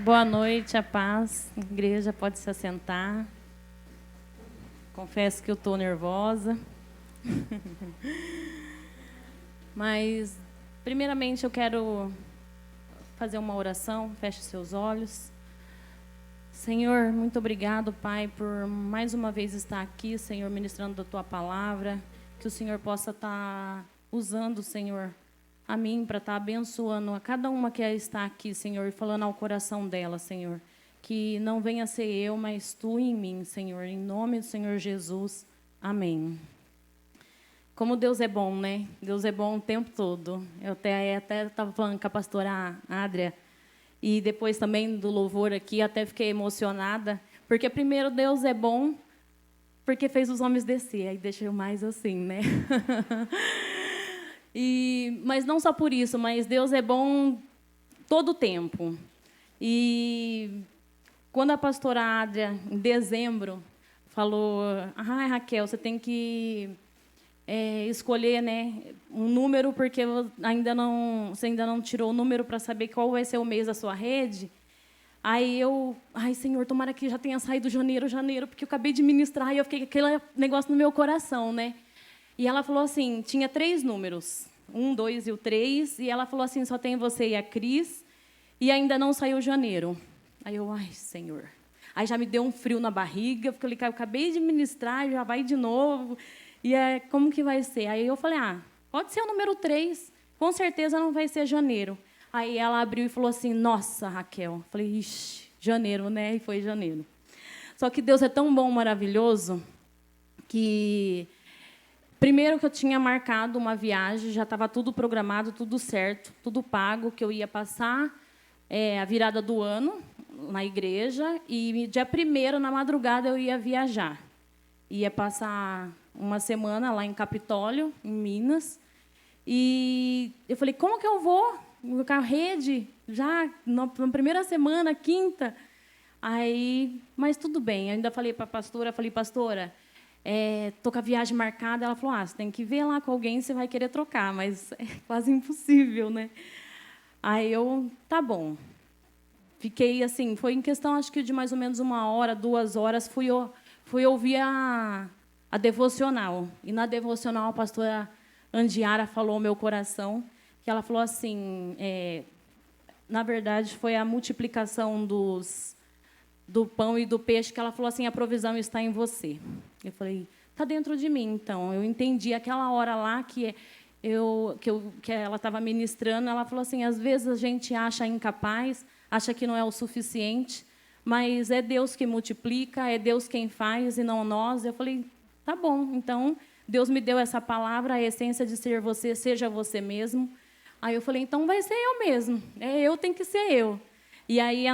Boa noite, a paz. Igreja, pode se assentar. Confesso que eu estou nervosa. Mas, primeiramente, eu quero fazer uma oração. Feche seus olhos. Senhor, muito obrigado, Pai, por mais uma vez estar aqui, Senhor, ministrando da Tua palavra. Que o Senhor possa estar usando, Senhor, a mim para estar abençoando a cada uma que está aqui, Senhor, e falando ao coração dela, Senhor. Que não venha ser eu, mas Tu em mim, Senhor. Em nome do Senhor Jesus. Amém. Como Deus é bom, né? Deus é bom o tempo todo. Eu até estava falando com a pastora Adria, e depois também do louvor aqui, até fiquei emocionada, porque primeiro Deus é bom, porque fez os homens descer, aí deixa eu mais assim, né? Mas não só por isso, mas Deus é bom todo o tempo. E quando a pastora Adria, em dezembro, falou: Raquel, você tem que escolher, né, um número, porque você ainda não tirou o número para saber qual vai ser o mês da sua rede. Aí Senhor, tomara que já tenha saído janeiro, porque eu acabei de ministrar e eu fiquei com aquele negócio no meu coração, né? E ela falou assim, tinha 3 números, 1, 2 e o 3, e ela falou assim, só tem você e a Cris, e ainda não saiu janeiro. Aí Senhor. Aí já me deu um frio na barriga, porque eu acabei de ministrar, já vai de novo. E como que vai ser? Aí eu falei, pode ser o número 3, com certeza não vai ser janeiro. Aí ela abriu e falou assim, nossa, Raquel. Eu falei, ixi, janeiro, né? E foi janeiro. Só que Deus é tão bom, maravilhoso, que primeiro que eu tinha marcado uma viagem, já estava tudo programado, tudo certo, tudo pago, que eu ia passar a virada do ano na igreja, e dia 1º, na madrugada, eu ia viajar. Ia passar uma semana lá em Capitólio, em Minas. E eu falei, como que eu vou? Com a rede, já na primeira semana, quinta. Mas tudo bem. Eu ainda falei para a pastora, pastora, estou com a viagem marcada. Ela falou, você tem que ver lá com alguém, você vai querer trocar, mas é quase impossível, né? Aí tá bom. Fiquei assim, foi em questão, acho que de mais ou menos 1 hora, 2 horas, fui ouvir a devocional. E na devocional, a pastora Andiara falou ao meu coração, que ela falou assim, na verdade, foi a multiplicação do pão e do peixe, que ela falou assim, a provisão está em você. Eu falei, está dentro de mim, então. Eu entendi aquela hora lá que ela estava ministrando, ela falou assim, às vezes a gente acha incapaz, acha que não é o suficiente, mas é Deus que multiplica, é Deus quem faz e não nós. Eu falei, tá bom, então Deus me deu essa palavra, a essência de ser você, seja você mesmo. Aí eu falei, então vai ser eu mesmo, eu tenho que ser eu. E aí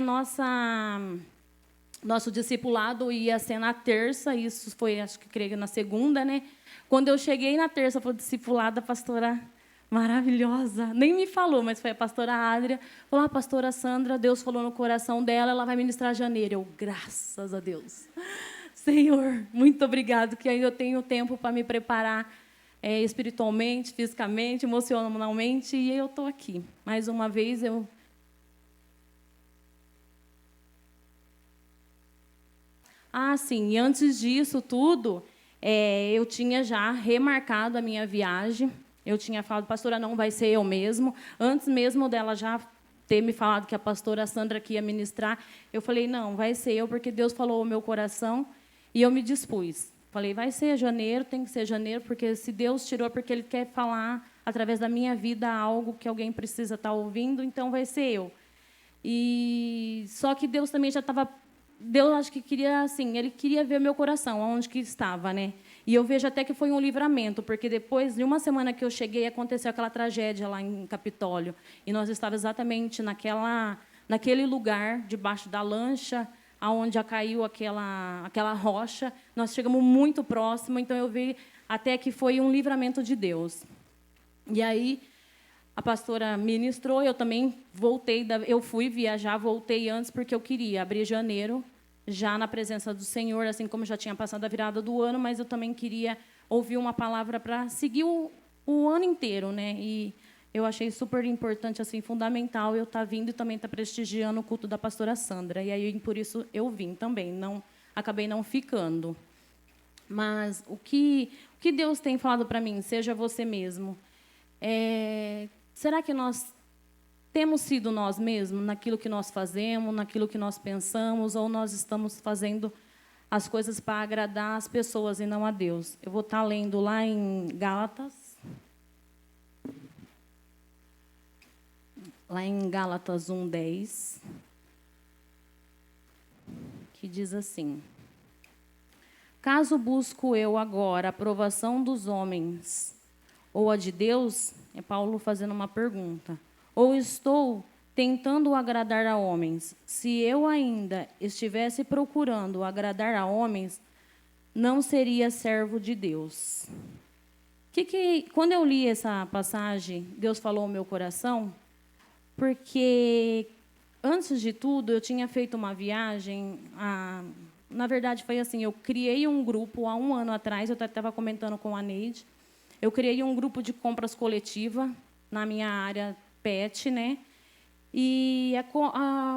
nosso discipulado ia ser na terça, isso foi, acho que creio, na segunda, né? Quando eu cheguei na terça, foi discipulada, a pastora maravilhosa, nem me falou, mas foi a pastora Adria, falou, a pastora Sandra, Deus falou no coração dela, ela vai ministrar janeiro. Eu, graças a Deus. Senhor, muito obrigado, que aí eu tenho tempo para me preparar espiritualmente, fisicamente, emocionalmente, e eu estou aqui. Mais uma vez, sim, e antes disso tudo, eu tinha já remarcado a minha viagem. Eu tinha falado, pastora, não vai ser eu mesmo. Antes mesmo dela já ter me falado que a pastora Sandra que ia ministrar, eu falei, não, vai ser eu, porque Deus falou ao meu coração, e eu me dispus. Falei, vai ser janeiro, tem que ser janeiro, porque se Deus tirou, porque Ele quer falar, através da minha vida, algo que alguém precisa estar ouvindo, então vai ser eu. Só que Deus também já estava... Deus, acho que queria, assim, Ele queria ver o meu coração, onde que estava, né? E eu vejo até que foi um livramento, porque depois de uma semana que eu cheguei, aconteceu aquela tragédia lá em Capitólio. E nós estávamos exatamente naquele lugar, debaixo da lancha, onde caiu aquela rocha. Nós chegamos muito próximo, então eu vi até que foi um livramento de Deus. E aí, a pastora ministrou, eu também voltei, eu fui viajar, voltei antes, porque eu queria abrir janeiro, já na presença do Senhor, assim como já tinha passado a virada do ano, mas eu também queria ouvir uma palavra para seguir o ano inteiro, né? E eu achei super importante, assim, fundamental eu estar vindo e também estar prestigiando o culto da pastora Sandra. E aí, por isso, eu vim também. Acabei não ficando. Mas o que Deus tem falado para mim, seja você mesmo. Será que nós temos sido nós mesmos naquilo que nós fazemos, naquilo que nós pensamos, ou nós estamos fazendo as coisas para agradar as pessoas e não a Deus? Eu vou estar lendo lá em Gálatas. Lá em Gálatas 1:10, que diz assim: caso busco eu agora a aprovação dos homens ou a de Deus, é Paulo fazendo uma pergunta, ou estou tentando agradar a homens? Se eu ainda estivesse procurando agradar a homens, não seria servo de Deus. Quando eu li essa passagem, Deus falou ao meu coração, porque, antes de tudo, eu tinha feito uma viagem. Na verdade, foi assim, eu criei um grupo há 1 ano atrás, eu estava comentando com a Neide, eu criei um grupo de compras coletiva na minha área PET, né? E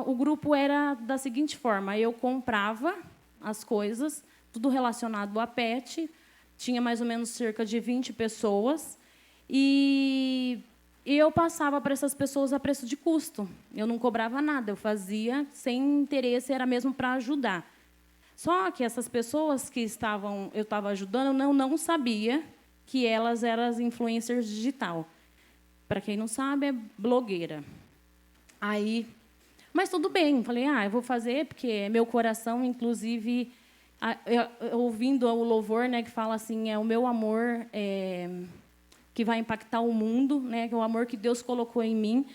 o grupo era da seguinte forma: eu comprava as coisas, tudo relacionado a PET, tinha mais ou menos cerca de 20 pessoas, e eu passava para essas pessoas a preço de custo. Eu não cobrava nada, eu fazia sem interesse, era mesmo para ajudar. Só que essas pessoas que eu estava ajudando, eu não sabia que elas eram as influencers digital. Para quem não sabe, é blogueira. Mas tudo bem, falei, eu vou fazer, porque é meu coração, inclusive, ouvindo o louvor, né, que fala assim, é o meu amor que vai impactar o mundo, né, que é o amor que Deus colocou em mim.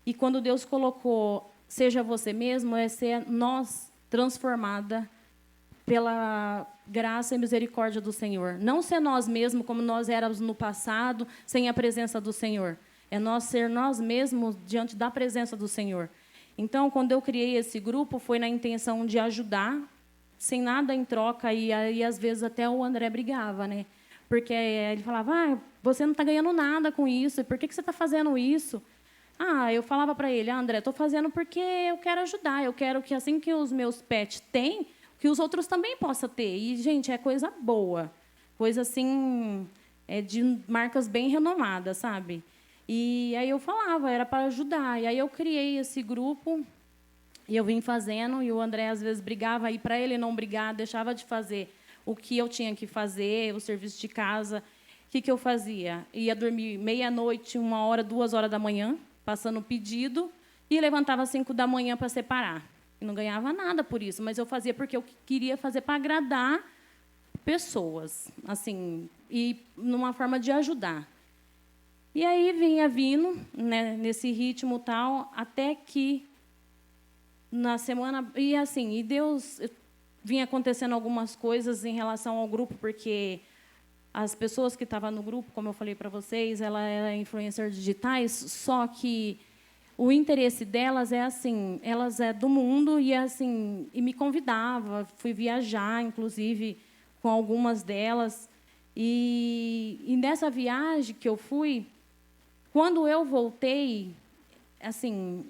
E quando Deus colocou, seja você mesmo, é ser nós transformada pela graça e misericórdia do Senhor. Não ser nós mesmos como nós éramos no passado, sem a presença do Senhor. É nós ser nós mesmos diante da presença do Senhor. Então, quando eu criei esse grupo, foi na intenção de ajudar, sem nada em troca, e aí, às vezes, até o André brigava, né? Porque ele falava, você não está ganhando nada com isso, e por que você está fazendo isso? Eu falava para ele, André, estou fazendo porque eu quero ajudar, eu quero que, assim que os meus pets têm, que os outros também possam ter. E, gente, é coisa boa, coisa, assim, de marcas bem renomadas, sabe? E aí eu falava, era para ajudar. E aí eu criei esse grupo, e eu vim fazendo, e o André, às vezes, brigava, e para ele não brigar, deixava de fazer o que eu tinha que fazer, o serviço de casa. O que eu fazia? Ia dormir meia-noite, 1h, 2h da manhã, passando o pedido, e levantava às 5 da manhã para separar. E não ganhava nada por isso, mas eu fazia porque eu queria fazer para agradar pessoas, assim, e numa forma de ajudar. E aí vinha vindo, né, nesse ritmo tal, até que na semana... E Deus... Vinha acontecendo algumas coisas em relação ao grupo, porque as pessoas que estavam no grupo, como eu falei para vocês, ela é influencer digitais, só que o interesse delas é assim, elas é do mundo e e me convidava, fui viajar, inclusive, com algumas delas. E nessa viagem que eu fui, quando eu voltei,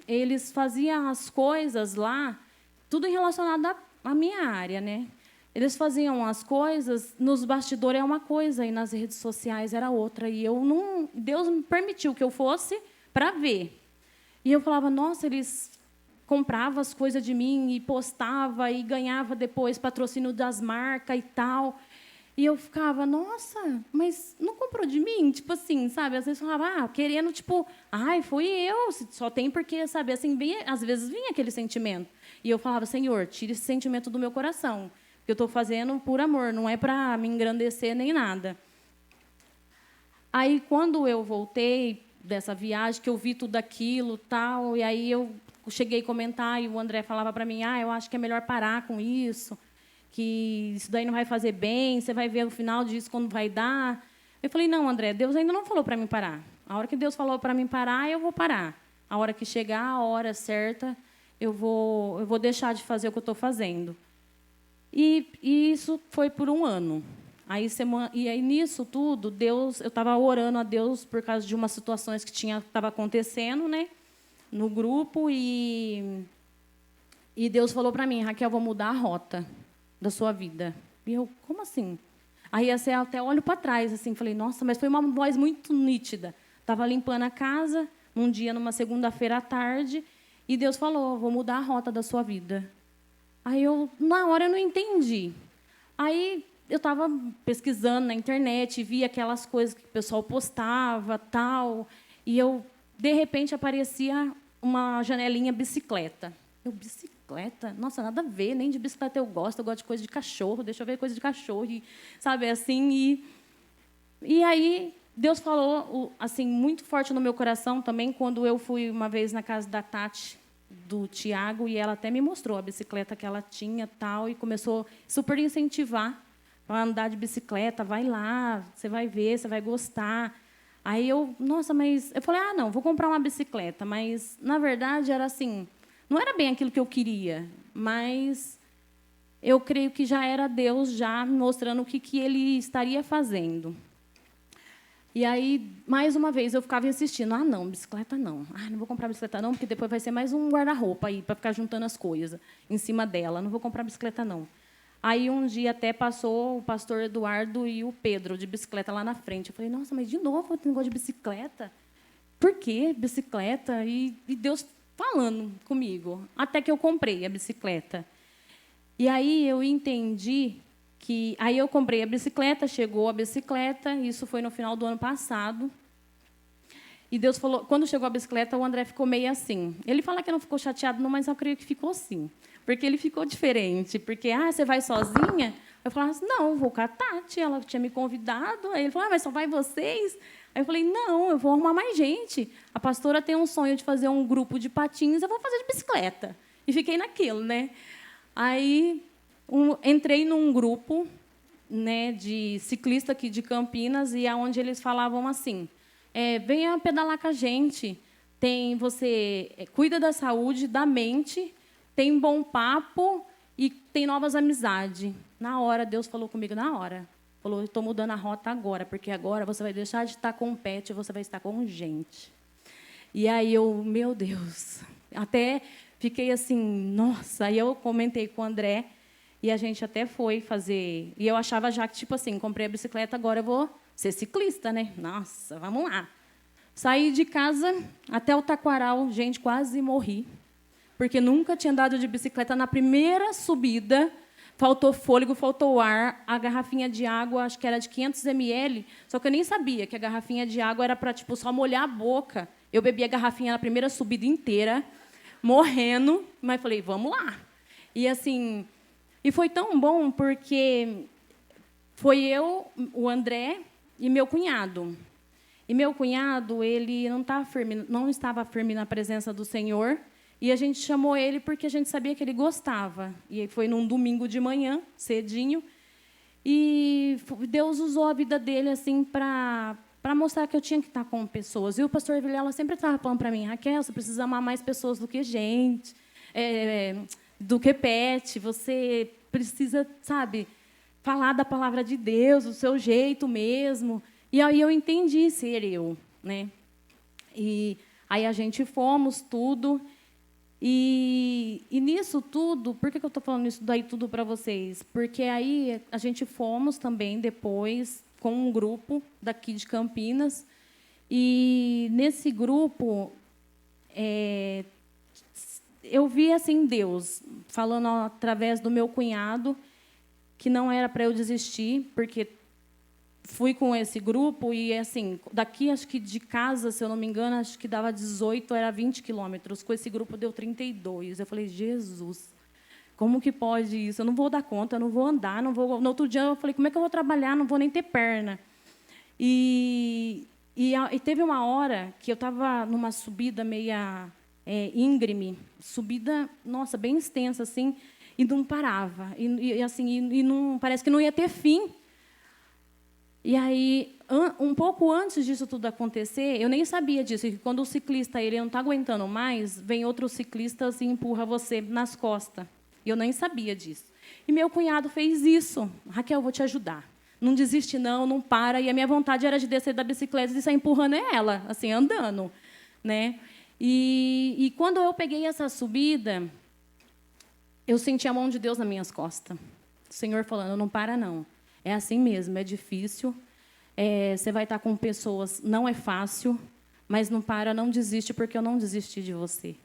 eles faziam as coisas lá, tudo relacionado a minha área, né? Eles faziam as coisas, nos bastidores é uma coisa, e nas redes sociais era outra. E Deus me permitiu que eu fosse para ver. E eu falava, nossa, eles compravam as coisas de mim e postava e ganhava depois patrocínio das marcas e tal. E eu ficava, nossa, mas não comprou de mim? Tipo assim, sabe? Às vezes falava, querendo, tipo, fui eu, só tem porque, sabe? Assim, às vezes vinha aquele sentimento. E eu falava, Senhor, tira esse sentimento do meu coração, que eu estou fazendo por amor, não é para me engrandecer nem nada. Aí, quando eu voltei dessa viagem, que eu vi tudo aquilo, tal, e aí eu cheguei a comentar, e o André falava para mim, eu acho que é melhor parar com isso, que isso daí não vai fazer bem, você vai ver o final disso quando vai dar. Eu falei, não, André, Deus ainda não falou para mim parar. A hora que Deus falou para mim parar, eu vou parar. A hora que chegar a hora certa, eu vou deixar de fazer o que eu estou fazendo. E isso foi por 1 ano. E aí, nisso tudo, Deus, eu estava orando a Deus por causa de umas situações que estava acontecendo, né, no grupo, e Deus falou para mim: Raquel, eu vou mudar a rota da sua vida. E eu, como assim? Aí assim, eu até olho para trás, assim, falei, nossa, mas foi uma voz muito nítida. Estava limpando a casa, um dia, numa segunda-feira à tarde, e Deus falou: vou mudar a rota da sua vida. Aí eu, na hora, eu não entendi. Aí eu estava pesquisando na internet, via aquelas coisas que o pessoal postava, tal, e eu, de repente, aparecia uma janelinha bicicleta. Eu, bicicleta? Nossa, nada a ver, nem de bicicleta eu gosto de coisa de cachorro, deixa eu ver coisa de cachorro, e, sabe, assim, e aí Deus falou, assim, muito forte no meu coração também, quando eu fui uma vez na casa da Tati, do Tiago, e ela até me mostrou a bicicleta que ela tinha, tal, e começou a super incentivar para andar de bicicleta, vai lá, você vai ver, você vai gostar. Aí eu, nossa, mas... Eu falei, não, vou comprar uma bicicleta, mas, na verdade, era assim, não era bem aquilo que eu queria, mas eu creio que já era Deus já me mostrando o que Ele estaria fazendo. E aí, mais uma vez, eu ficava insistindo, não, bicicleta não. Não vou comprar bicicleta não, porque depois vai ser mais um guarda-roupa aí para ficar juntando as coisas em cima dela. Não vou comprar bicicleta não. Aí, um dia, até passou o pastor Eduardo e o Pedro de bicicleta lá na frente. Eu falei, nossa, mas de novo esse negócio de bicicleta? Por quê bicicleta? E Deus falando comigo, até que eu comprei a bicicleta. E aí eu entendi que... Aí eu comprei a bicicleta, chegou a bicicleta, isso foi no final do ano passado. E Deus falou... Quando chegou a bicicleta, o André ficou meio assim. Ele fala que não ficou chateado, não, mas eu creio que ficou sim. Porque ele ficou diferente. Porque, você vai sozinha? Eu falava assim, não, vou com a Tati, ela tinha me convidado. Aí ele falou, mas só vai vocês? Aí eu falei, não, eu vou arrumar mais gente. A pastora tem um sonho de fazer um grupo de patins, eu vou fazer de bicicleta. E fiquei naquilo, né? Aí entrei num grupo, né, de ciclista aqui de Campinas, e aonde eles falavam assim, venha pedalar com a gente, você cuida da saúde, da mente, tem bom papo e tem novas amizades. Na hora, Deus falou comigo, na hora. Falou, estou mudando a rota agora, porque agora você vai deixar de estar com pet, você vai estar com gente. E aí eu, meu Deus, até fiquei assim, nossa. Aí eu comentei com o André, e a gente até foi fazer... E eu achava já que, tipo assim, comprei a bicicleta, agora eu vou ser ciclista, né? Nossa, vamos lá. Saí de casa até o Taquaral, gente, quase morri, porque nunca tinha andado de bicicleta. Na primeira subida, faltou fôlego, faltou ar, a garrafinha de água, acho que era de 500 ml, só que eu nem sabia que a garrafinha de água era para, tipo, só molhar a boca. Eu bebi a garrafinha na primeira subida inteira, morrendo, mas falei, vamos lá. E, assim, e foi tão bom, porque foi eu, o André e meu cunhado. E meu cunhado, ele não estava firme na presença do Senhor, e a gente chamou ele porque a gente sabia que ele gostava. E foi num domingo de manhã, cedinho, e Deus usou a vida dele assim para mostrar que eu tinha que estar com pessoas. E o pastor Vilela sempre estava falando para mim, Raquel, você precisa amar mais pessoas do que gente, do que pet, você precisa, sabe, falar da palavra de Deus, do seu jeito mesmo. E aí eu entendi ser eu, né? E aí a gente fomos, tudo... E nisso tudo, por que eu estou falando isso daí tudo para vocês? Porque aí a gente fomos também depois com um grupo daqui de Campinas, e nesse grupo eu vi assim Deus falando através do meu cunhado que não era para eu desistir, porque fui com esse grupo e, assim, daqui, acho que de casa, se eu não me engano, acho que dava 18, era 20 quilômetros. Com esse grupo, deu 32. Eu falei, Jesus, como que pode isso? Eu não vou dar conta, eu não vou andar, não vou... No outro dia, eu falei, como é que eu vou trabalhar? Não vou nem ter perna. E teve uma hora que eu estava numa subida meia íngreme, subida, nossa, bem extensa, assim, e não parava. E não, parece que não ia ter fim. E aí, um pouco antes disso tudo acontecer, eu nem sabia disso, que quando o ciclista ele não está aguentando mais, vem outro ciclista e empurra você nas costas. E eu nem sabia disso. E meu cunhado fez isso. Raquel, eu vou te ajudar. não desiste não, não para. E a minha vontade era de descer da bicicleta e sair empurrando ela, assim, andando, né? E quando eu peguei essa subida, eu senti a mão de Deus nas minhas costas. O Senhor falando, não para não. É assim mesmo, é difícil. Você vai estar com pessoas, não é fácil, mas não para, não desiste, porque eu não desisti de você.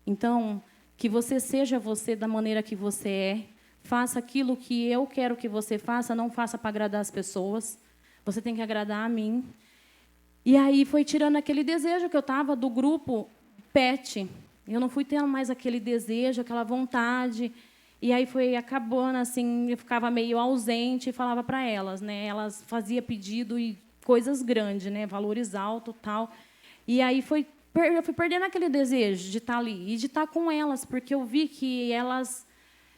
Então, que você seja você da maneira que você é. Faça aquilo que eu quero que você faça, não faça para agradar as pessoas. Você tem que agradar a mim. E aí foi tirando aquele desejo que eu estava do grupo PET. Eu não fui tendo mais aquele desejo, aquela vontade. E aí foi acabando, assim, eu ficava meio ausente e falava para elas, né? Elas faziam pedido e coisas grandes, né? Valores altos, tal. E aí eu fui perdendo aquele desejo de estar ali e de estar com elas, porque eu vi que elas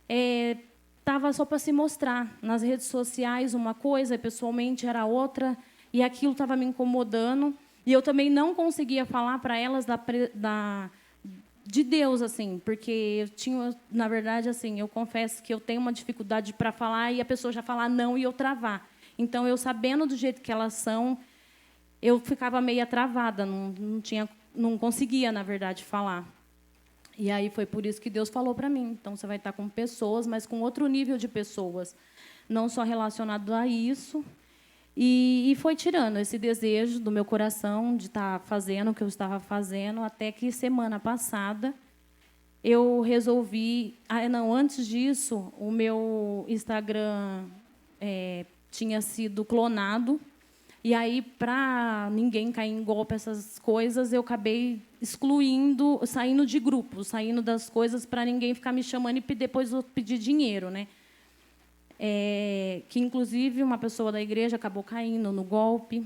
estavam só para se mostrar. Nas redes sociais uma coisa, e pessoalmente era outra, e aquilo estava me incomodando. E eu também não conseguia falar para elas de Deus, assim, porque eu tinha, na verdade, assim, eu confesso que eu tenho uma dificuldade para falar e a pessoa já falar não e eu travar. Então, eu sabendo do jeito que elas são, eu ficava meio travada, não conseguia, na verdade, falar. E aí foi por isso que Deus falou para mim. Então, você vai estar com pessoas, mas com outro nível de pessoas, não só relacionado a isso. E foi tirando esse desejo do meu coração de estar fazendo o que eu estava fazendo, até que semana passada eu resolvi... antes disso, o meu Instagram tinha sido clonado. E aí, para ninguém cair em golpe, essas coisas, eu acabei excluindo, saindo de grupo, saindo das coisas para ninguém ficar me chamando e depois eu pedir dinheiro, né? Que, inclusive, uma pessoa da igreja acabou caindo no golpe,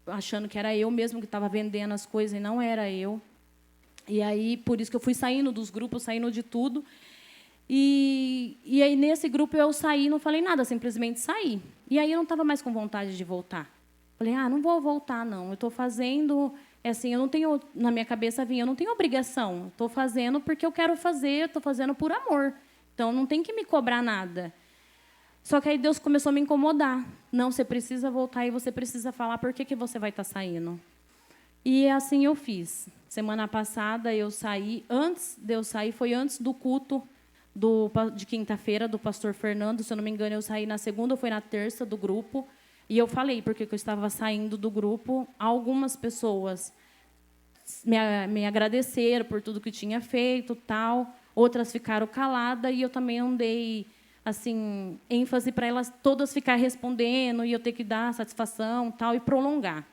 achando que era eu mesmo que estava vendendo as coisas, e não era eu. E aí, por isso que eu fui saindo dos grupos, saindo de tudo. E aí, nesse grupo, eu saí, não falei nada, simplesmente saí. E aí, eu não estava mais com vontade de voltar. Falei, não vou voltar, não. Eu estou fazendo... assim, eu não tenho... Na minha cabeça vinha, eu não tenho obrigação. Estou fazendo porque eu quero fazer, estou fazendo por amor. Então, não tem que me cobrar nada. Só que aí Deus começou a me incomodar. Não, você precisa voltar e você precisa falar por que você vai estar saindo. E assim eu fiz. Semana passada eu saí. Antes de eu sair, foi antes do culto de quinta-feira do pastor Fernando. Se eu não me engano, eu saí na segunda ou foi na terça do grupo. E eu falei porque eu estava saindo do grupo. Algumas pessoas me agradeceram por tudo que tinha feito, tal. Outras ficaram caladas e eu também não dei assim, ênfase para elas todas ficar respondendo e eu ter que dar satisfação, tal, e prolongar.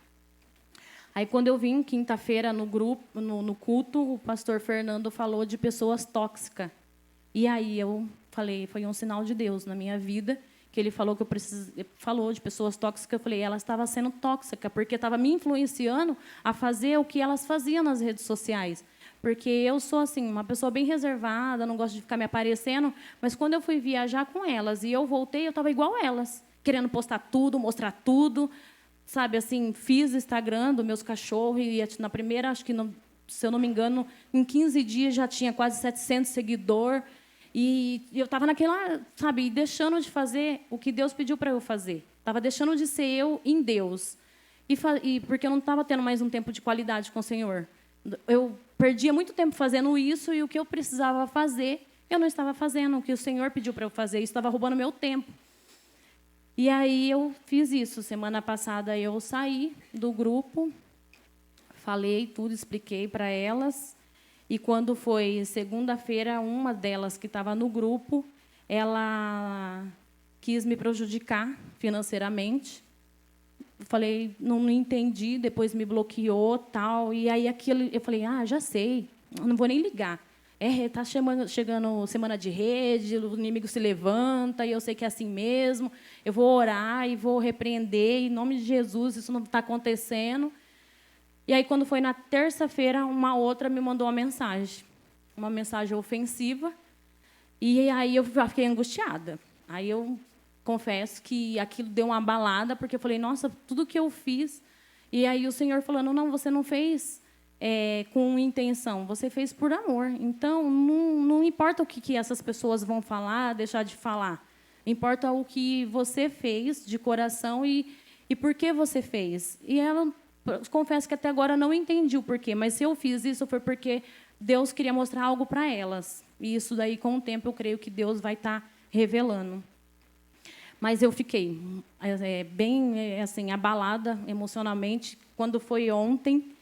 Aí, quando eu vim quinta-feira no grupo, no culto, o pastor Fernando falou de pessoas tóxicas. E aí eu falei, foi um sinal de Deus na minha vida, que ele falou que falou de pessoas tóxicas. Eu falei, ela estava sendo tóxica, porque estava me influenciando a fazer o que elas faziam nas redes sociais. Porque eu sou assim, uma pessoa bem reservada, não gosto de ficar me aparecendo, mas quando eu fui viajar com elas e eu voltei, eu estava igual elas, querendo postar tudo, mostrar tudo, sabe, assim, fiz Instagram dos meus cachorros e na primeira, acho que, se eu não me engano, em 15 dias já tinha quase 700 seguidores e eu estava naquela, sabe, deixando de fazer o que Deus pediu para eu fazer. Estava deixando de ser eu em Deus. E porque eu não estava tendo mais um tempo de qualidade com o Senhor. Eu perdia muito tempo fazendo isso e o que eu precisava fazer, eu não estava fazendo. O que o Senhor pediu para eu fazer, isso estava roubando meu tempo. E aí eu fiz isso. Semana passada eu saí do grupo, falei tudo, expliquei para elas. E quando foi segunda-feira, uma delas que estava no grupo, ela quis me prejudicar financeiramente. Eu falei, não entendi, depois me bloqueou, tal. E aí aquilo, eu falei, já sei, não vou nem ligar. Está chegando semana de rede, o inimigo se levanta, e eu sei que é assim mesmo. Eu vou orar e vou repreender, em nome de Jesus, isso não está acontecendo. E aí, quando foi na terça-feira, uma outra me mandou uma mensagem ofensiva, e aí eu fiquei angustiada. Aí eu confesso que aquilo deu uma abalada, porque eu falei, nossa, tudo que eu fiz. E aí o Senhor falando, não, você não fez com intenção, você fez por amor. Então, não importa o que essas pessoas vão falar, deixar de falar. Importa o que você fez de coração e por que você fez. E ela, confesso que até agora não entendi o porquê, mas se eu fiz isso foi porque Deus queria mostrar algo para elas. E isso daí, com o tempo, eu creio que Deus vai estar revelando. Mas eu fiquei bem assim, abalada emocionalmente. Quando foi ontem,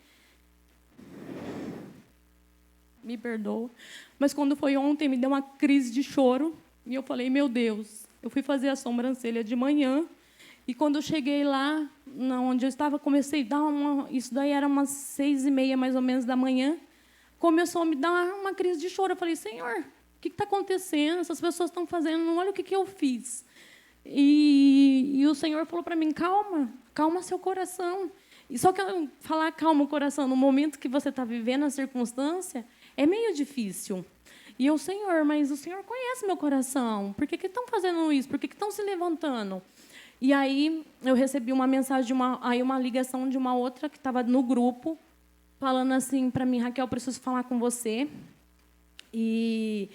me perdoa, mas quando foi ontem, me deu uma crise de choro. E eu falei, meu Deus, eu fui fazer a sobrancelha de manhã. E quando eu cheguei lá, onde eu estava, comecei a dar isso daí era umas 6h30, mais ou menos, da manhã. Começou a me dar uma crise de choro. Eu falei, Senhor, o que está acontecendo? Essas pessoas estão fazendo, olha o que eu fiz. E o Senhor falou para mim, calma seu coração. E só que falar calma o coração no momento que você está vivendo a circunstância é meio difícil. E eu, Senhor, mas o Senhor conhece meu coração. Por que estão fazendo isso? Por que estão se levantando? E aí eu recebi uma mensagem, uma ligação de uma outra que estava no grupo, falando assim para mim, Raquel, eu preciso falar com você. E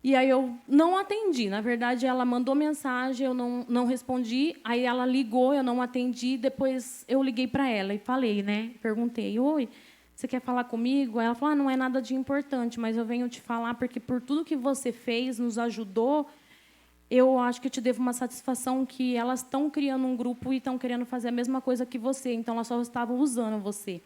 aí eu não atendi. Na verdade, ela mandou mensagem, eu não respondi. Aí ela ligou, eu não atendi. Depois eu liguei para ela e falei, né? Perguntei, oi, você quer falar comigo? Ela falou, não é nada de importante, mas eu venho te falar porque por tudo que você fez, nos ajudou, eu acho que eu te devo uma satisfação que elas estão criando um grupo e estão querendo fazer a mesma coisa que você. Então, elas só estavam usando você.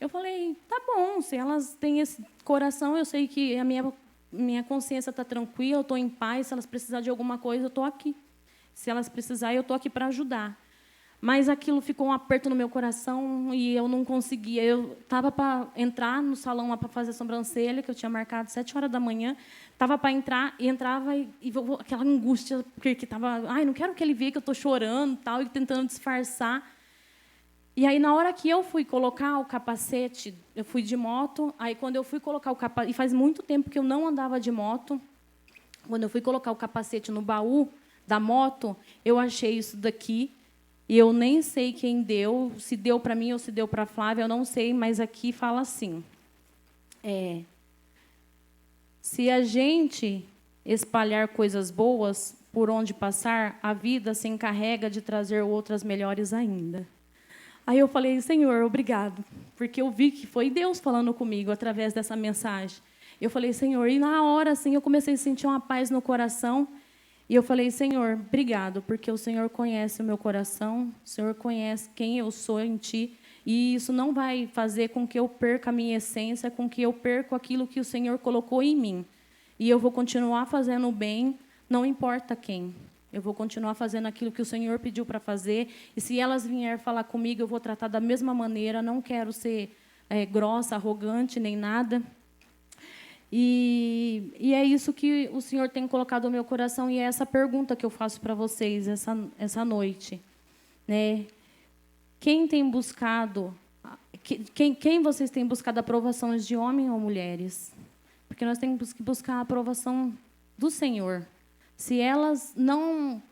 Eu falei, tá bom, se elas têm esse coração, eu sei que a minha consciência está tranquila, eu estou em paz, se elas precisarem de alguma coisa, eu estou aqui. Se elas precisarem, eu estou aqui para ajudar. Mas aquilo ficou um aperto no meu coração e eu não conseguia. Eu estava para entrar no salão para fazer a sobrancelha, que eu tinha marcado 7h da manhã. Estava para entrar e entrava e aquela angústia, porque estava, não quero que ele veja que eu estou chorando tal, e tentando disfarçar. E aí, na hora que eu fui colocar o capacete, eu fui de moto, aí quando eu fui colocar o capacete, e faz muito tempo que eu não andava de moto, quando eu fui colocar o capacete no baú da moto, eu achei isso daqui, e eu nem sei quem deu, se deu para mim ou se deu para a Flávia, eu não sei, mas aqui fala assim, se a gente espalhar coisas boas por onde passar, a vida se encarrega de trazer outras melhores ainda. Aí eu falei, Senhor, obrigado, porque eu vi que foi Deus falando comigo através dessa mensagem. Eu falei, Senhor, e na hora, assim, eu comecei a sentir uma paz no coração. E eu falei, Senhor, obrigado, porque o Senhor conhece o meu coração, o Senhor conhece quem eu sou em Ti, e isso não vai fazer com que eu perca a minha essência, com que eu perca aquilo que o Senhor colocou em mim. E eu vou continuar fazendo o bem, não importa quem. Eu vou continuar fazendo aquilo que o Senhor pediu para fazer. E se elas vierem falar comigo, eu vou tratar da mesma maneira. Não quero ser grossa, arrogante, nem nada. E é isso que o Senhor tem colocado no meu coração. E é essa pergunta que eu faço para vocês essa noite. Né? Quem tem buscado... Quem vocês têm buscado aprovações de homens ou mulheres? Porque nós temos que buscar a aprovação do Senhor. Se elas não,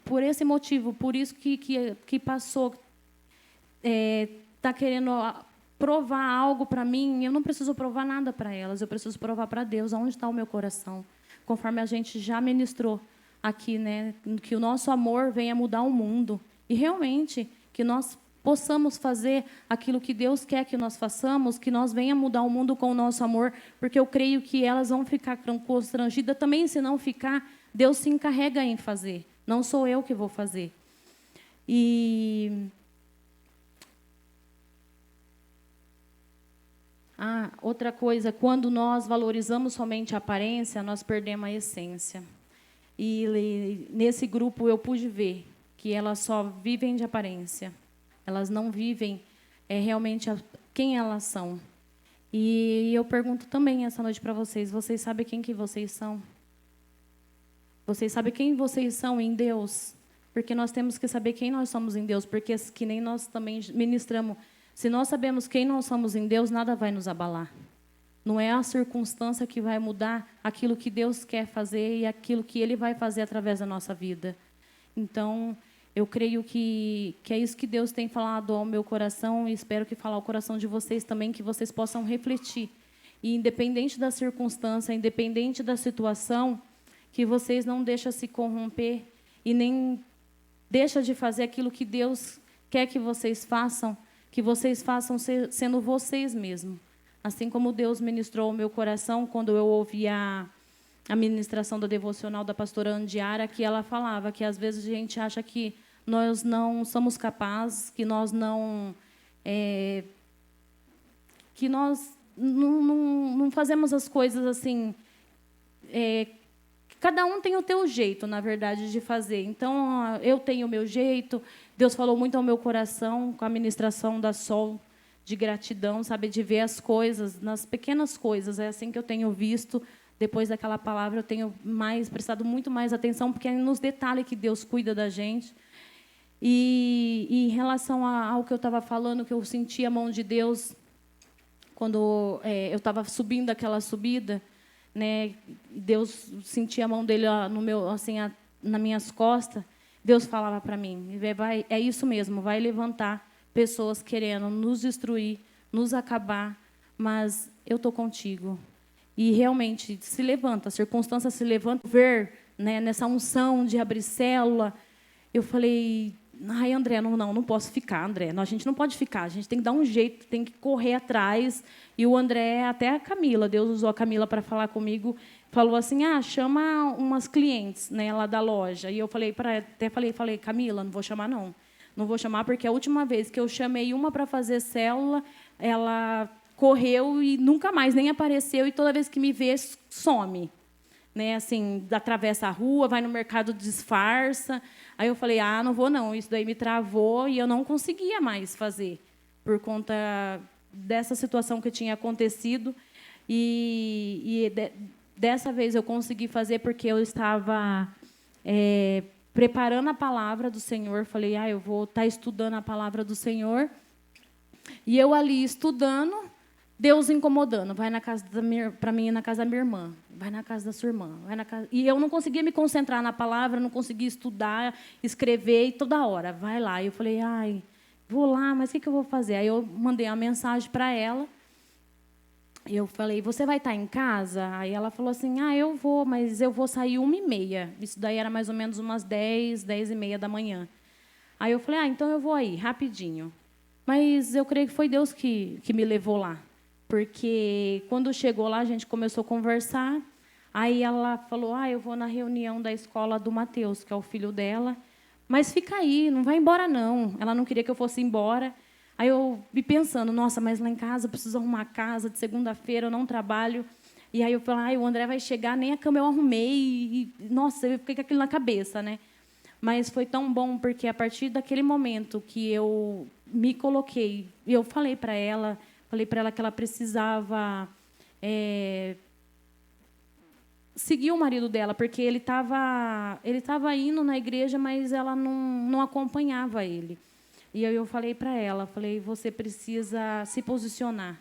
por esse motivo, por isso que passou, está querendo provar algo para mim, eu não preciso provar nada para elas, eu preciso provar para Deus aonde está o meu coração. Conforme a gente já ministrou aqui, né, que o nosso amor venha mudar o mundo. E realmente, que nós possamos fazer aquilo que Deus quer que nós façamos, que nós venha mudar o mundo com o nosso amor, porque eu creio que elas vão ficar constrangidas também, se não ficar... Deus se encarrega em fazer, não sou eu que vou fazer. E outra coisa, quando nós valorizamos somente a aparência, nós perdemos a essência. E nesse grupo eu pude ver que elas só vivem de aparência. Elas não vivem realmente quem elas são. E eu pergunto também essa noite para vocês, vocês sabem quem que vocês são? Vocês sabem quem vocês são em Deus? Porque nós temos que saber quem nós somos em Deus, porque que nem nós também ministramos. Se nós sabemos quem nós somos em Deus, nada vai nos abalar. Não é a circunstância que vai mudar aquilo que Deus quer fazer e aquilo que Ele vai fazer através da nossa vida. Então, eu creio que é isso que Deus tem falado ao meu coração e espero que fale ao coração de vocês também, que vocês possam refletir. E independente da circunstância, independente da situação... que vocês não deixam se corromper e nem deixam de fazer aquilo que Deus quer que vocês façam sendo vocês mesmos. Assim como Deus ministrou o meu coração quando eu ouvi a ministração da devocional da pastora Andiara, que ela falava que às vezes a gente acha que nós não somos capazes, que nós não não fazemos as coisas assim. Cada um tem o teu jeito, na verdade, de fazer. Então, eu tenho o meu jeito. Deus falou muito ao meu coração com a ministração da Sol, de gratidão, sabe, de ver as coisas, nas pequenas coisas. É assim que eu tenho visto. Depois daquela palavra, eu tenho prestado muito mais atenção, porque é nos detalhes que Deus cuida da gente. E em relação ao que eu estava falando, que eu senti a mão de Deus quando eu estava subindo aquela subida, né? Deus sentia a mão dele no meu, assim, nas minhas costas. Deus falava para mim: é isso mesmo, vai levantar pessoas querendo nos destruir, nos acabar, mas eu estou contigo. E realmente se levanta, a circunstância se levanta. Ver, né, nessa unção de abrir célula, eu falei: ai, André, não posso ficar, André. Não, a gente não pode ficar, a gente tem que dar um jeito, tem que correr atrás. E o André, até a Camila, Deus usou a Camila para falar comigo, falou assim: chama umas clientes, né, lá da loja. E eu falei falei, Camila, não vou chamar, não. Não vou chamar, porque a última vez que eu chamei uma para fazer célula, ela correu e nunca mais nem apareceu, e toda vez que me vê, some. Né, assim, atravessa a rua, vai no mercado, disfarça. Aí eu falei: não vou não, isso daí me travou e eu não conseguia mais fazer, por conta dessa situação que tinha acontecido. Dessa vez eu consegui fazer porque eu estava preparando a palavra do Senhor. Falei: eu vou estar estudando a palavra do Senhor. E eu ali estudando, Deus incomodando: vai na casa para mim ir na casa da minha irmã, vai na casa da sua irmã, vai na casa. E eu não conseguia me concentrar na palavra, não conseguia estudar, escrever, e toda hora, vai lá. E eu falei: vou lá, mas o que eu vou fazer? Aí eu mandei uma mensagem para ela. Eu falei: você vai estar em casa? Aí ela falou assim: eu vou, mas eu vou sair 1h30. Isso daí era mais ou menos umas 10h30 da manhã. Aí eu falei: então eu vou aí, rapidinho. Mas eu creio que foi Deus que me levou lá. Porque quando chegou lá, a gente começou a conversar. Aí ela falou: eu vou na reunião da escola do Mateus, que é o filho dela. Mas fica aí, não vai embora, não. Ela não queria que eu fosse embora. Aí eu me pensando: nossa, mas lá em casa eu preciso arrumar a casa, de segunda-feira eu não trabalho. E aí eu falei: o André vai chegar, nem a cama eu arrumei. Nossa, eu fiquei com aquilo na cabeça, né? Mas foi tão bom, porque a partir daquele momento que eu me coloquei, e eu falei para ela que ela precisava seguir o marido dela, porque ele estava indo na igreja, mas ela não acompanhava ele. E aí eu falei para ela, você precisa se posicionar.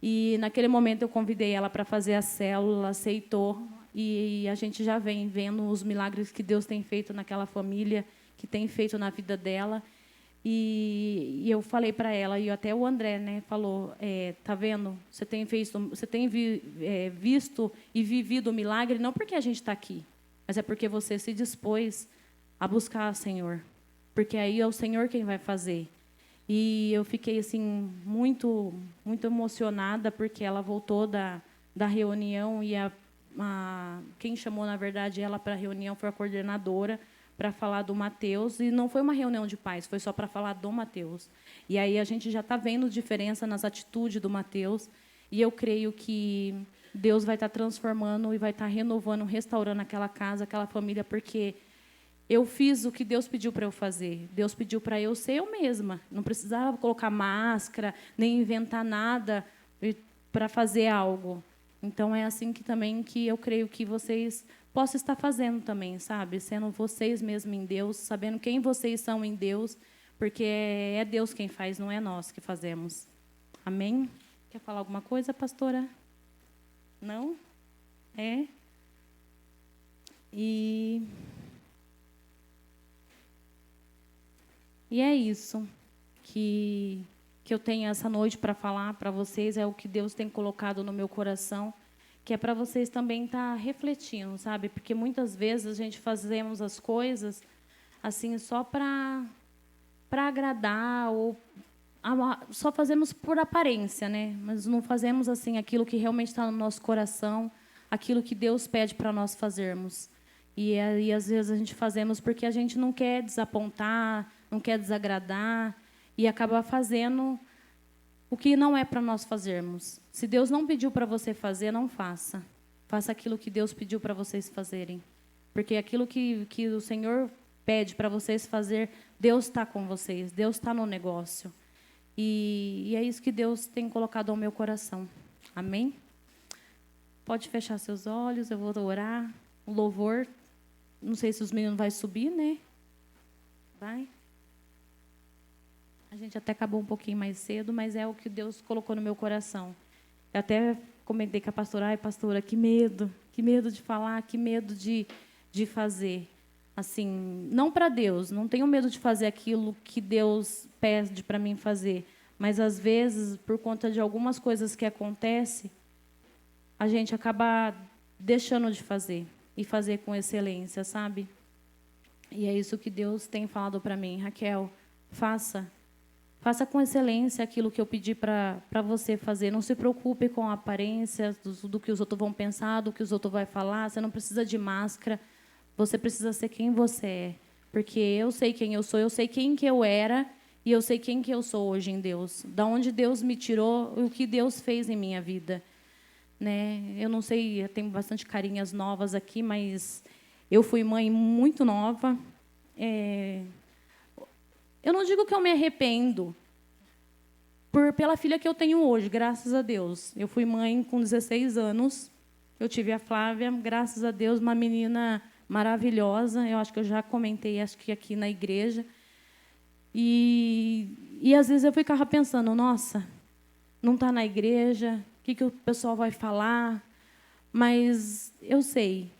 E naquele momento eu convidei ela para fazer a célula, ela aceitou, e a gente já vem vendo os milagres que Deus tem feito naquela família, que tem feito na vida dela. E eu falei para ela, e até o André, né, falou: tá vendo? Você tem visto e vivido o milagre, não porque a gente está aqui, mas é porque você se dispôs a buscar o Senhor, porque aí é o Senhor quem vai fazer. E eu fiquei assim muito emocionada, porque ela voltou da reunião, e quem chamou, na verdade, ela para a reunião foi a coordenadora, para falar do Mateus, e não foi uma reunião de pais, foi só para falar do Mateus. E aí a gente já está vendo diferença nas atitudes do Mateus, e eu creio que Deus vai estar transformando e vai estar renovando, restaurando aquela casa, aquela família, porque eu fiz o que Deus pediu para eu fazer. Deus pediu para eu ser eu mesma, não precisava colocar máscara, nem inventar nada para fazer algo. Então é assim que eu creio que vocês posso estar fazendo também, sabe? Sendo vocês mesmos em Deus, sabendo quem vocês são em Deus, porque é Deus quem faz, não é nós que fazemos. Amém? Quer falar alguma coisa, pastora? Não? E é isso que eu tenho essa noite para falar para vocês, é o que Deus tem colocado no meu coração, que é para vocês também estar refletindo, sabe? Porque muitas vezes a gente fazemos as coisas assim só para agradar ou só fazemos por aparência, né? Mas não fazemos assim aquilo que realmente está no nosso coração, aquilo que Deus pede para nós fazermos. E aí às vezes a gente fazemos porque a gente não quer desapontar, não quer desagradar e acaba fazendo o que não é para nós fazermos. Se Deus não pediu para você fazer, não faça. Faça aquilo que Deus pediu para vocês fazerem. Porque aquilo que o Senhor pede para vocês fazer, Deus está com vocês, Deus está no negócio. E é isso que Deus tem colocado ao meu coração. Amém? Pode fechar seus olhos, eu vou orar. O louvor, não sei se os meninos vão subir, né? Vai. A gente até acabou um pouquinho mais cedo, mas é o que Deus colocou no meu coração. Eu até comentei com a pastora, ai, pastora, que medo de falar, que medo de fazer. Assim, não para Deus, não tenho medo de fazer aquilo que Deus pede para mim fazer, mas às vezes, por conta de algumas coisas que acontecem, a gente acaba deixando de fazer e fazer com excelência, sabe? E é isso que Deus tem falado para mim, Raquel, faça com excelência aquilo que eu pedi para você fazer. Não se preocupe com a aparência do que os outros vão pensar, do que os outros vão falar. Você não precisa de máscara. Você precisa ser quem você é. Porque eu sei quem eu sou, eu sei quem que eu era e eu sei quem que eu sou hoje em Deus. Da onde Deus me tirou e o que Deus fez em minha vida. Né? Eu não sei, eu tenho bastante carinhas novas aqui, mas eu fui mãe muito nova. Eu não digo que eu me arrependo pela filha que eu tenho hoje, graças a Deus. Eu fui mãe com 16 anos. Eu tive a Flávia, graças a Deus, uma menina maravilhosa. Eu acho que eu já comentei, acho que aqui na igreja. E às vezes eu ficava pensando, nossa, não está na igreja, o que o pessoal vai falar? Mas eu sei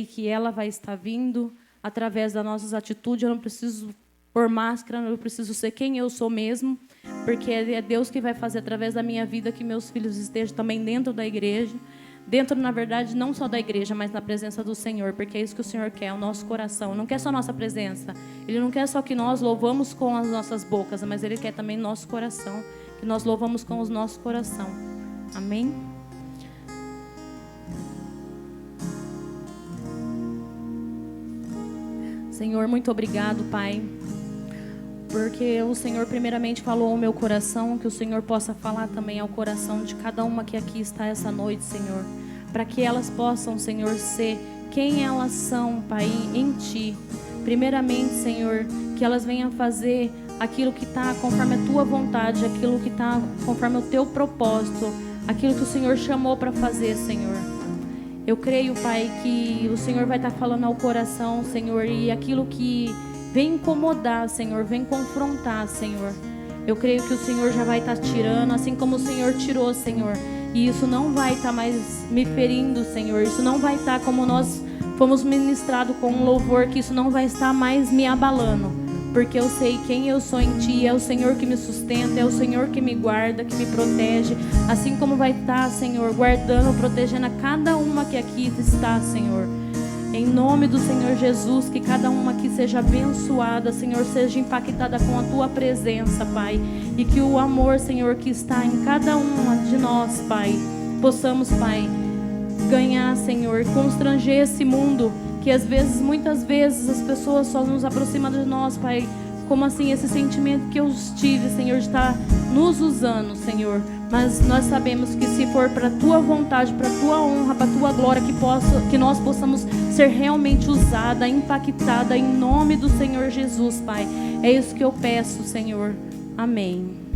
que ela vai estar vindo através das nossas atitudes. Eu não preciso pôr máscara, eu preciso ser quem eu sou mesmo, porque é Deus que vai fazer através da minha vida que meus filhos estejam também dentro da igreja, dentro, na verdade, não só da igreja, mas na presença do Senhor, porque é isso que o Senhor quer, o nosso coração. Não quer só a nossa presença, Ele não quer só que nós louvamos com as nossas bocas, mas Ele quer também nosso coração, que nós louvamos com os nossos coração. Amém? Senhor, muito obrigado, Pai, porque o Senhor primeiramente falou ao meu coração, que o Senhor possa falar também ao coração de cada uma que aqui está essa noite, Senhor, para que elas possam, Senhor, ser quem elas são, Pai, em Ti. Primeiramente, Senhor, que elas venham fazer aquilo que está conforme a Tua vontade, aquilo que está conforme o Teu propósito, aquilo que o Senhor chamou para fazer, Senhor. Eu creio, Pai, que o Senhor vai estar falando ao coração, Senhor, e aquilo que vem incomodar, Senhor, vem confrontar, Senhor. Eu creio que o Senhor já vai estar tirando, assim como o Senhor tirou, Senhor. E isso não vai estar mais me ferindo, Senhor. Isso não vai estar como nós fomos ministrados com um louvor, que isso não vai estar mais me abalando. Porque eu sei quem eu sou em Ti, é o Senhor que me sustenta, é o Senhor que me guarda, que me protege. Assim como vai estar, Senhor, guardando, protegendo a cada uma que aqui está, Senhor. Em nome do Senhor Jesus, que cada uma aqui seja abençoada, Senhor, seja impactada com a Tua presença, Pai. E que o amor, Senhor, que está em cada uma de nós, Pai, possamos, Pai, ganhar, Senhor, constranger esse mundo, que às vezes, muitas vezes, as pessoas só nos aproximam de nós, Pai, como assim, esse sentimento que eu tive, Senhor, de estar nos usando, Senhor. Mas nós sabemos que se for para a Tua vontade, para a Tua honra, para a Tua glória, que nós possamos ser realmente usada, impactada, em nome do Senhor Jesus, Pai. É isso que eu peço, Senhor. Amém.